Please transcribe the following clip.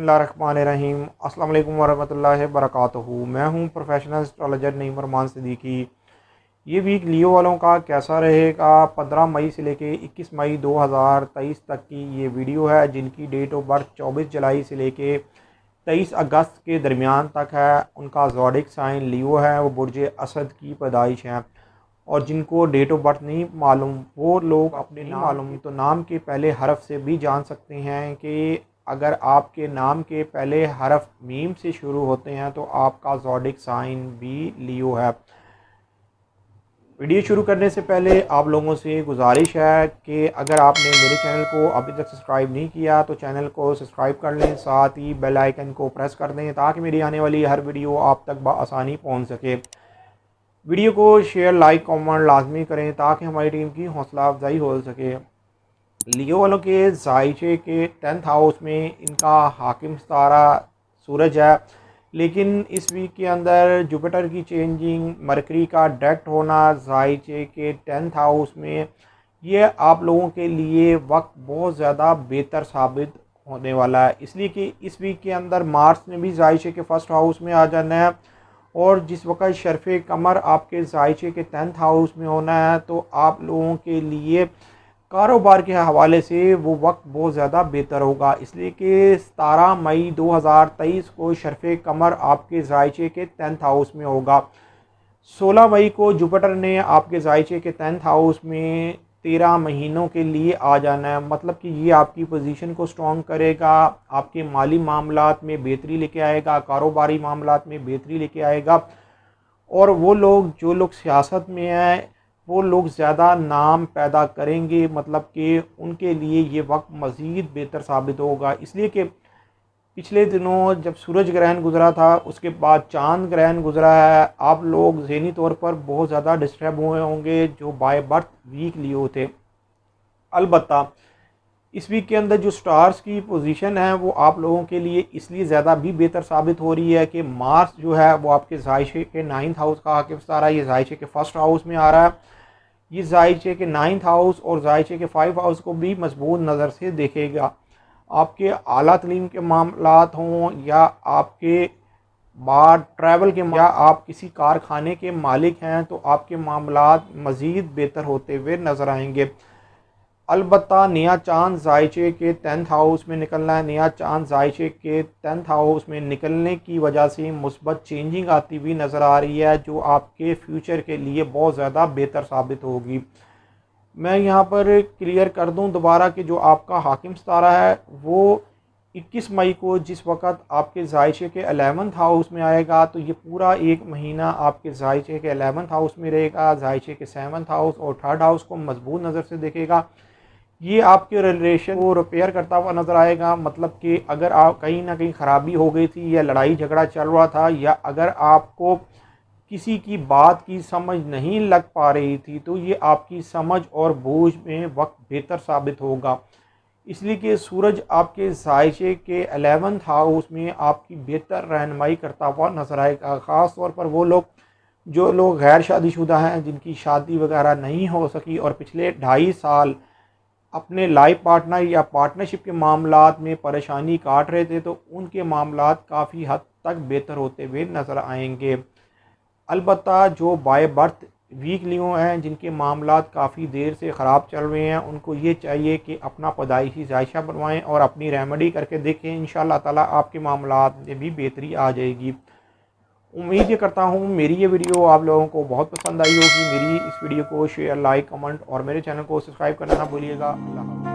बिस्मिल्लाहिर्रहमानिर्रहीम। अस्सलाम वालेकुम वरहमतुल्लाहि वबरकातुहू। मैं हूं प्रोफेशनल एस्ट्रोलॉजर नईम अरमान सिद्दीकी। ये वीक लियो वालों का कैसा रहेगा, 15 मई से लेके 21 मई 2023 तक की ये वीडियो है, जिनकी डेट ऑफ बर्थ 24 जुलाई से लेके 23 अगस्त के दरमियान तक है। उनका ज़ोडिक साइन लियो है, वो बुर्ज असद की पैदाइश हैं। और जिनको डेट ऑफ बर्थ नहीं मालूम वो लोग अपने नाम मालूम तो नाम के पहले हरफ से भी जान सकते हैं कि अगर आपके नाम के पहले हरफ मीम से शुरू होते हैं तो आपका ज़ोडिक साइन भी लियो है। वीडियो शुरू करने से पहले आप लोगों से गुजारिश है कि अगर आपने मेरे चैनल को अभी तक सब्सक्राइब नहीं किया तो चैनल को सब्सक्राइब कर लें, साथ ही बेल आइकन को प्रेस कर दें ताकि मेरी आने वाली हर वीडियो आप तक बआसानी पहुंच सके। वीडियो को शेयर, लाइक, कमेंट लाजमी करें ताकि हमारी टीम की हौसला अफजाई हो सके। लियो वालों के जायचे के 10th हाउस में इनका हाकिम सितारा सूरज है, लेकिन इस वीक के अंदर जुपिटर की चेंजिंग, मरकरी का डायरेक्ट होना जायचे के 10th हाउस में, ये आप लोगों के लिए वक्त बहुत ज़्यादा बेहतर साबित होने वाला है। इसलिए कि इस वीक के अंदर मार्स ने भी जायचे के 1st हाउस में आ जाना है, और जिस वक्त शरफ़ कमर आपके जायचे के 10th हाउस में होना है तो आप लोगों के लिए कारोबार के हवाले से वो वक्त बहुत ज़्यादा बेहतर होगा। इसलिए कि 17 मई 2023 को शरफ़ कमर आपके जायचे के 10th हाउस में होगा। 16 मई को जुपिटर ने आपके जायचे के 10th हाउस में 13 महीनों के लिए आ जाना है। मतलब कि ये आपकी पोजीशन को स्ट्रॉन्ग करेगा, आपके माली मामलात में बेहतरी लेके आएगा, कारोबारी मामलात में बेहतरी लेके आएगा। और वो लोग जो लोग सियासत में हैं वो लोग ज़्यादा नाम पैदा करेंगे, मतलब कि उनके लिए ये वक्त मज़ीद बेहतर साबित होगा। इसलिए कि पिछले दिनों जब सूरज ग्रहण गुजरा था उसके बाद चांद ग्रहण गुजरा है, आप लोग ज़हनी तौर पर बहुत ज़्यादा डिस्टर्ब हुए होंगे जो बाय बर्थ वीक लिए थे। अलबत्ता इस वीक के अंदर जो स्टार्स की पोजीशन है वो आप लोगों के लिए इसलिए ज़्यादा भी बेहतर साबित हो रही है कि मार्स जो है वो आपके जायशे के 9th हाउस का हाकिम सितारा, ये जायशे के 1st हाउस में आ रहा है। ये जायशे के 9th हाउस और जायशे के 5 हाउस को भी मजबूत नज़र से देखेगा। आपके आला तलीम के मामलात हों या आपके बाहर ट्रैवल के, या आप किसी कारखाने के मालिक हैं तो आपके मामलात मज़ीद बेहतर होते हुए नज़र आएंगे। अलबत्ता नया चांद जायचे के 10th हाउस में निकलना है। नया चांद जायचे के 10th हाउस में निकलने की वजह से मुस्बत चेंजिंग आती हुई नज़र आ रही है जो आपके फ्यूचर के लिए बहुत ज़्यादा बेहतर साबित होगी। मैं यहाँ पर क्लियर कर दूँ दोबारा कि जो आपका हाकिम सितारा है वो 21 मई को जिस वक़्त आपके जायचे के 11th हाउस में आएगा तो ये पूरा एक महीना आपके जायचे के 11th हाउस में रहेगा। जायचे के 7th हाउस और 3rd हाउस को मजबूत नज़र से देखेगा। ये आपके रिलेशन को रिपेयर करता हुआ नज़र आएगा। मतलब कि अगर आप कहीं ना कहीं ख़राबी हो गई थी या लड़ाई झगड़ा चल रहा था या अगर आपको किसी की बात की समझ नहीं लग पा रही थी तो ये आपकी समझ और बूझ में वक्त बेहतर साबित होगा। इसलिए कि सूरज आपके जायचे के 11th हाउस में आपकी बेहतर रहनुमाई करता हुआ नज़र आएगा। ख़ास तौर पर वो लोग जो लोग गैर शादीशुदा हैं, जिनकी शादी वगैरह नहीं हो सकी और पिछले 2.5 साल अपने लाइफ पार्टनर या पार्टनरशिप के मामलात में परेशानी काट रहे थे तो उनके मामलात काफ़ी हद तक बेहतर होते हुए नज़र आएंगे। अलबत्ता जो बाय बर्थ वीक लियो हैं, जिनके मामलात काफ़ी देर से ख़राब चल रहे हैं, उनको ये चाहिए कि अपना पैदाइशी जायशा बनवाएं और अपनी रेमेडी करके देखें। इंशाअल्लाह ताला आपके मामलात में भी बेहतरी आ जाएगी। उम्मीद ये करता हूँ मेरी ये वीडियो आप लोगों को बहुत पसंद आई होगी। मेरी इस वीडियो को शेयर, लाइक, कमेंट और मेरे चैनल को सब्सक्राइब करना ना भूलिएगा। अल्लाह हाफ़िज़।